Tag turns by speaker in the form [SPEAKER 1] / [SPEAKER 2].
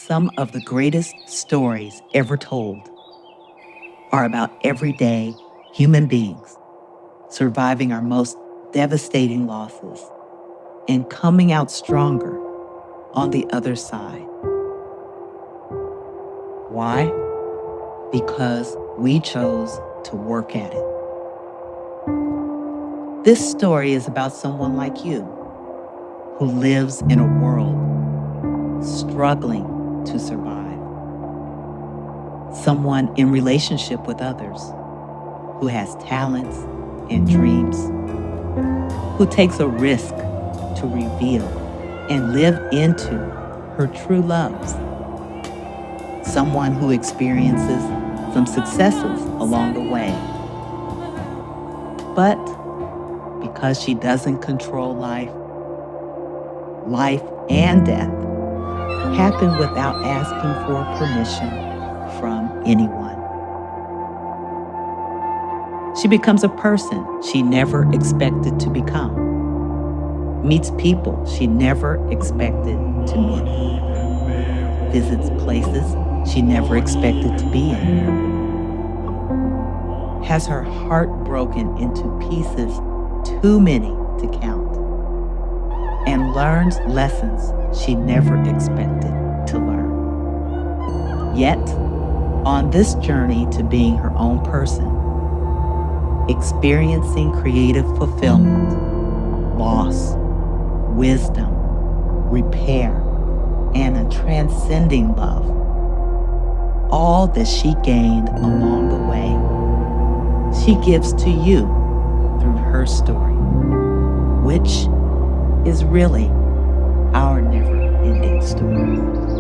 [SPEAKER 1] Some of the greatest stories ever told are about everyday human beings surviving our most devastating losses and coming out stronger on the other side. Why? Because we chose to work at it. This story is about someone like you who lives in a world struggling to survive. Someone in relationship with others who has talents and dreams, who takes a risk to reveal and live into her true loves. Someone who experiences some successes along the way. But because she doesn't control life and death happen without asking for permission from anyone. She becomes a person she never expected to become, meets people she never expected to meet, visits places she never expected to be in, has her heart broken into pieces too many to count, and learns lessons she never expected to learn. Yet, on this journey to being her own person, experiencing creative fulfillment, loss, wisdom, repair, and a transcending love, all that she gained along the way, she gives to you through her story, which is really our never-ending story.